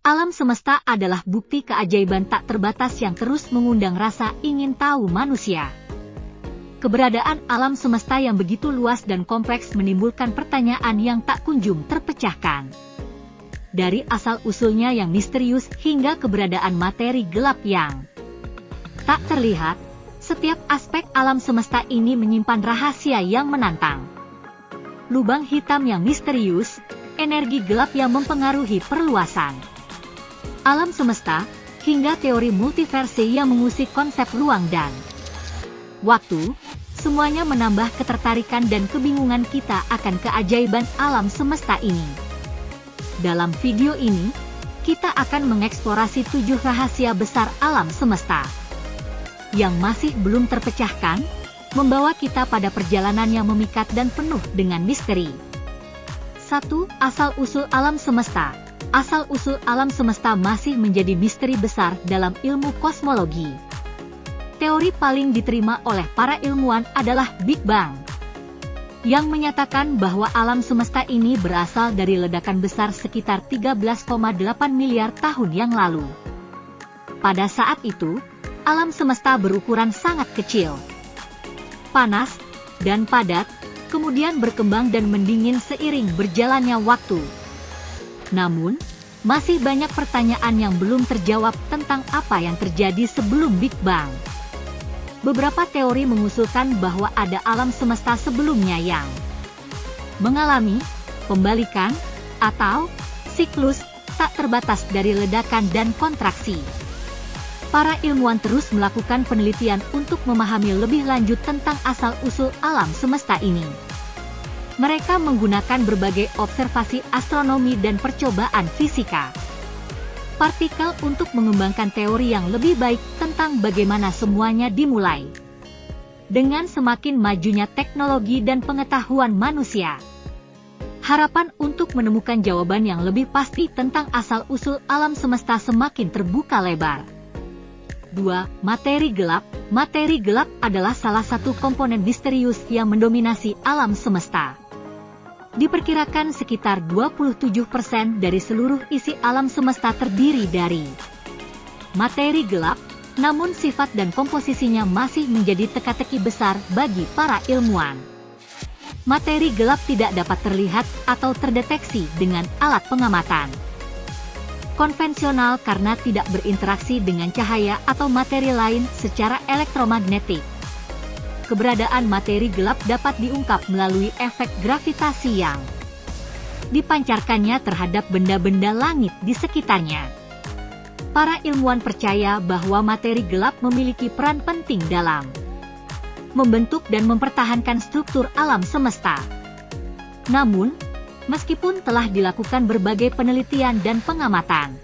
Alam semesta adalah bukti keajaiban tak terbatas yang terus mengundang rasa ingin tahu manusia. Keberadaan alam semesta yang begitu luas dan kompleks menimbulkan pertanyaan yang tak kunjung terpecahkan. Dari asal-usulnya yang misterius hingga keberadaan materi gelap yang tak terlihat, setiap aspek alam semesta ini menyimpan rahasia yang menantang. Lubang hitam yang misterius, energi gelap yang mempengaruhi perluasan alam semesta, hingga teori multiverse yang mengusik konsep ruang dan waktu, semuanya menambah ketertarikan dan kebingungan kita akan keajaiban alam semesta ini. Dalam video ini, kita akan mengeksplorasi 7 rahasia besar alam semesta yang masih belum terpecahkan, membawa kita pada perjalanan yang memikat dan penuh dengan misteri. 1. Asal-usul alam semesta. Asal-usul alam semesta masih menjadi misteri besar dalam ilmu kosmologi. Teori paling diterima oleh para ilmuwan adalah Big Bang, yang menyatakan bahwa alam semesta ini berasal dari ledakan besar sekitar 13,8 miliar tahun yang lalu. Pada saat itu, alam semesta berukuran sangat kecil, panas, dan padat, kemudian berkembang dan mendingin seiring berjalannya waktu. Namun, masih banyak pertanyaan yang belum terjawab tentang apa yang terjadi sebelum Big Bang. Beberapa teori mengusulkan bahwa ada alam semesta sebelumnya yang mengalami pembalikan atau siklus tak terbatas dari ledakan dan kontraksi. Para ilmuwan terus melakukan penelitian untuk memahami lebih lanjut tentang asal-usul alam semesta ini. Mereka menggunakan berbagai observasi astronomi dan percobaan fisika partikel untuk mengembangkan teori yang lebih baik tentang bagaimana semuanya dimulai. Dengan semakin majunya teknologi dan pengetahuan manusia, harapan untuk menemukan jawaban yang lebih pasti tentang asal-usul alam semesta semakin terbuka lebar. 2. Materi gelap. Materi gelap adalah salah satu komponen misterius yang mendominasi alam semesta. Diperkirakan sekitar 27% dari seluruh isi alam semesta terdiri dari materi gelap, namun sifat dan komposisinya masih menjadi teka-teki besar bagi para ilmuwan. Materi gelap tidak dapat terlihat atau terdeteksi dengan alat pengamatan konvensional karena tidak berinteraksi dengan cahaya atau materi lain secara elektromagnetik. Keberadaan materi gelap dapat diungkap melalui efek gravitasi yang dipancarkannya terhadap benda-benda langit di sekitarnya. Para ilmuwan percaya bahwa materi gelap memiliki peran penting dalam membentuk dan mempertahankan struktur alam semesta. Namun, meskipun telah dilakukan berbagai penelitian dan pengamatan,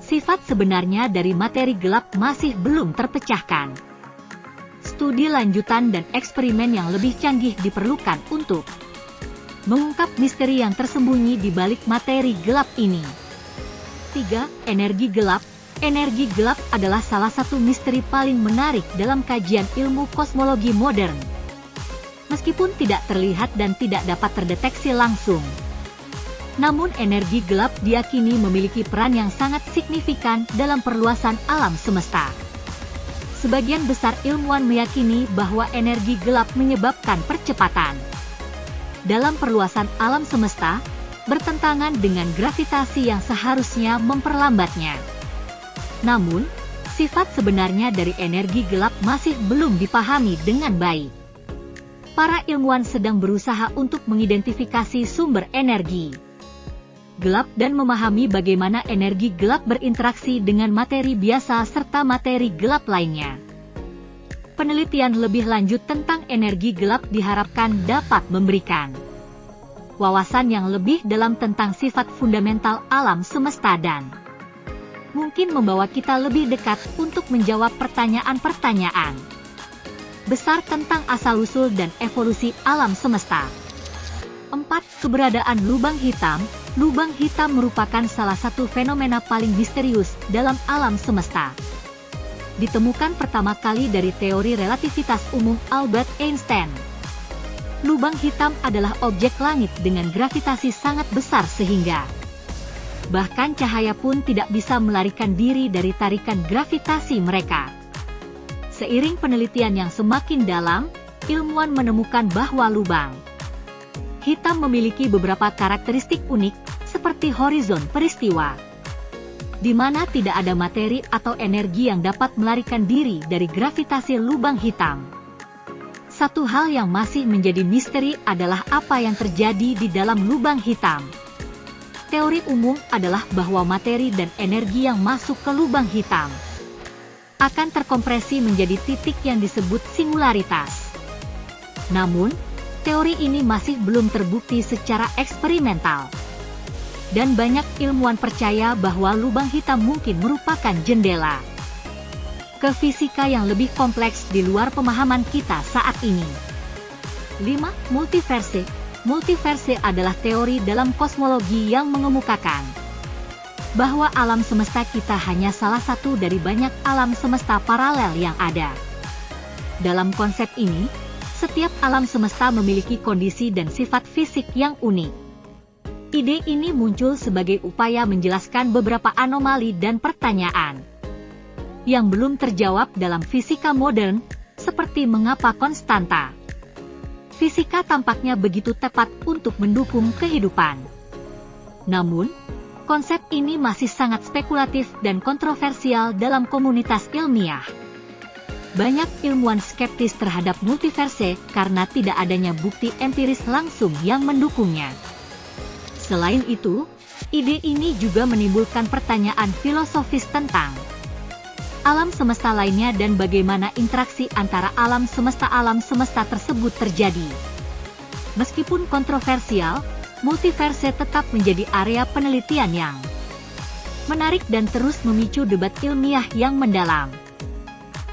sifat sebenarnya dari materi gelap masih belum terpecahkan. Studi lanjutan dan eksperimen yang lebih canggih diperlukan untuk mengungkap misteri yang tersembunyi di balik materi gelap ini. 3. Energi gelap. Energi gelap adalah salah satu misteri paling menarik dalam kajian ilmu kosmologi modern. Meskipun tidak terlihat dan tidak dapat terdeteksi langsung, namun energi gelap diyakini memiliki peran yang sangat signifikan dalam perluasan alam semesta. Sebagian besar ilmuwan meyakini bahwa energi gelap menyebabkan percepatan dalam perluasan alam semesta, bertentangan dengan gravitasi yang seharusnya memperlambatnya. Namun, sifat sebenarnya dari energi gelap masih belum dipahami dengan baik. Para ilmuwan sedang berusaha untuk mengidentifikasi sumber energi gelap dan memahami bagaimana energi gelap berinteraksi dengan materi biasa serta materi gelap lainnya. Penelitian lebih lanjut tentang energi gelap diharapkan dapat memberikan wawasan yang lebih dalam tentang sifat fundamental alam semesta dan mungkin membawa kita lebih dekat untuk menjawab pertanyaan-pertanyaan besar tentang asal-usul dan evolusi alam semesta. 4. Keberadaan lubang hitam. Lubang hitam merupakan salah satu fenomena paling misterius dalam alam semesta. Ditemukan pertama kali dari teori relativitas umum Albert Einstein. Lubang hitam adalah objek langit dengan gravitasi sangat besar sehingga Bahkan cahaya pun tidak bisa melarikan diri dari tarikan gravitasi mereka. Seiring penelitian yang semakin dalam, ilmuwan menemukan bahwa lubang hitam memiliki beberapa karakteristik unik, seperti horizon peristiwa, di mana tidak ada materi atau energi yang dapat melarikan diri dari gravitasi lubang hitam. Satu hal yang masih menjadi misteri adalah apa yang terjadi di dalam lubang hitam. Teori umum adalah bahwa materi dan energi yang masuk ke lubang hitam akan terkompresi menjadi titik yang disebut singularitas. Namun, teori ini masih belum terbukti secara eksperimental. Dan banyak ilmuwan percaya bahwa lubang hitam mungkin merupakan jendela ke fisika yang lebih kompleks di luar pemahaman kita saat ini. 5. Multiverse. Multiverse adalah teori dalam kosmologi yang mengemukakan bahwa alam semesta kita hanya salah satu dari banyak alam semesta paralel yang ada. Dalam konsep ini, setiap alam semesta memiliki kondisi dan sifat fisik yang unik. Ide ini muncul sebagai upaya menjelaskan beberapa anomali dan pertanyaan yang belum terjawab dalam fisika modern, seperti mengapa konstanta fisika tampaknya begitu tepat untuk mendukung kehidupan. Namun, konsep ini masih sangat spekulatif dan kontroversial dalam komunitas ilmiah. Banyak ilmuwan skeptis terhadap multiverse karena tidak adanya bukti empiris langsung yang mendukungnya. Selain itu, ide ini juga menimbulkan pertanyaan filosofis tentang alam semesta lainnya dan bagaimana interaksi antara alam semesta tersebut terjadi. Meskipun kontroversial, multiverse tetap menjadi area penelitian yang menarik dan terus memicu debat ilmiah yang mendalam.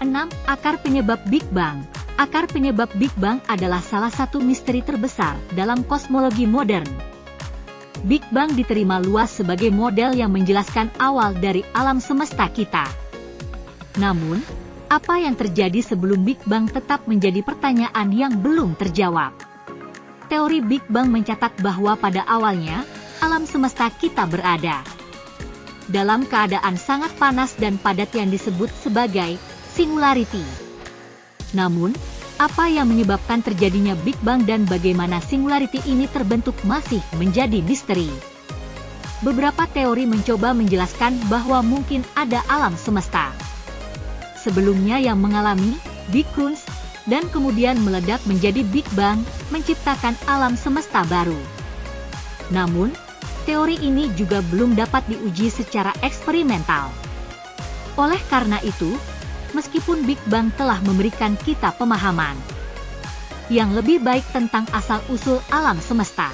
6. Akar penyebab Big Bang. Akar penyebab Big Bang adalah salah satu misteri terbesar dalam kosmologi modern. Big Bang diterima luas sebagai model yang menjelaskan awal dari alam semesta kita. Namun, apa yang terjadi sebelum Big Bang tetap menjadi pertanyaan yang belum terjawab. Teori Big Bang mencatat bahwa pada awalnya, alam semesta kita berada dalam keadaan sangat panas dan padat yang disebut sebagai singularity. Namun, apa yang menyebabkan terjadinya Big Bang dan bagaimana singularity ini terbentuk masih menjadi misteri. Beberapa teori mencoba menjelaskan bahwa mungkin ada alam semesta sebelumnya yang mengalami Big Crunch, dan kemudian meledak menjadi Big Bang, menciptakan alam semesta baru. Namun, teori ini juga belum dapat diuji secara eksperimental. Oleh karena itu, meskipun Big Bang telah memberikan kita pemahaman yang lebih baik tentang asal-usul alam semesta,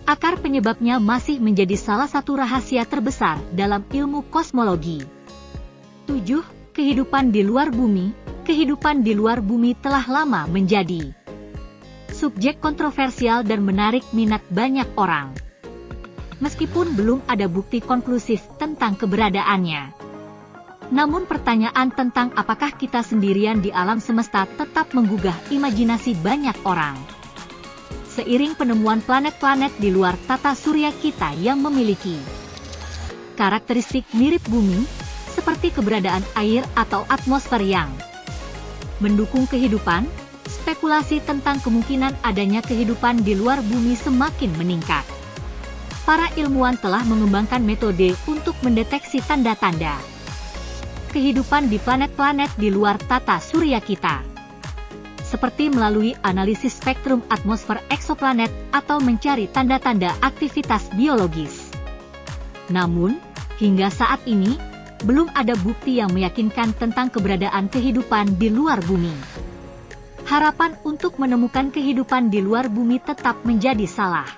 akar penyebabnya masih menjadi salah satu rahasia terbesar dalam ilmu kosmologi. 7. Kehidupan di luar bumi. Kehidupan di luar bumi telah lama menjadi subjek kontroversial dan menarik minat banyak orang. Meskipun belum ada bukti konklusif tentang keberadaannya. Namun pertanyaan tentang apakah kita sendirian di alam semesta tetap menggugah imajinasi banyak orang. Seiring penemuan planet-planet di luar tata surya kita yang memiliki karakteristik mirip bumi, seperti keberadaan air atau atmosfer yang mendukung kehidupan, spekulasi tentang kemungkinan adanya kehidupan di luar bumi semakin meningkat. Para ilmuwan telah mengembangkan metode untuk mendeteksi tanda-tanda kehidupan di planet-planet di luar tata surya kita, seperti melalui analisis spektrum atmosfer eksoplanet atau mencari tanda-tanda aktivitas biologis. Namun, hingga saat ini, belum ada bukti yang meyakinkan tentang keberadaan kehidupan di luar bumi. Harapan untuk menemukan kehidupan di luar bumi tetap menjadi salah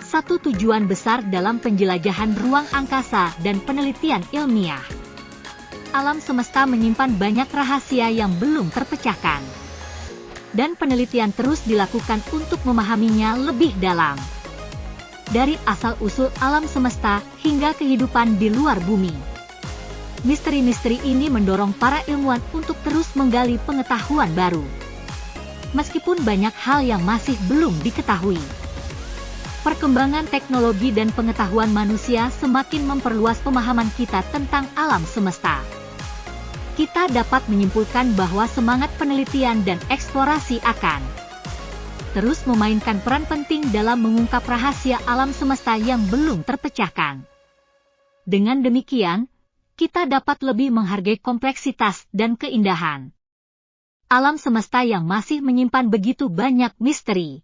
satu tujuan besar dalam penjelajahan ruang angkasa dan penelitian ilmiah. Alam semesta menyimpan banyak rahasia yang belum terpecahkan, dan penelitian terus dilakukan untuk memahaminya lebih dalam. Dari asal-usul alam semesta hingga kehidupan di luar bumi. Misteri-misteri ini mendorong para ilmuwan untuk terus menggali pengetahuan baru. Meskipun banyak hal yang masih belum diketahui. Perkembangan teknologi dan pengetahuan manusia semakin memperluas pemahaman kita tentang alam semesta. Kita dapat menyimpulkan bahwa semangat penelitian dan eksplorasi akan terus memainkan peran penting dalam mengungkap rahasia alam semesta yang belum terpecahkan. Dengan demikian, kita dapat lebih menghargai kompleksitas dan keindahan alam semesta yang masih menyimpan begitu banyak misteri.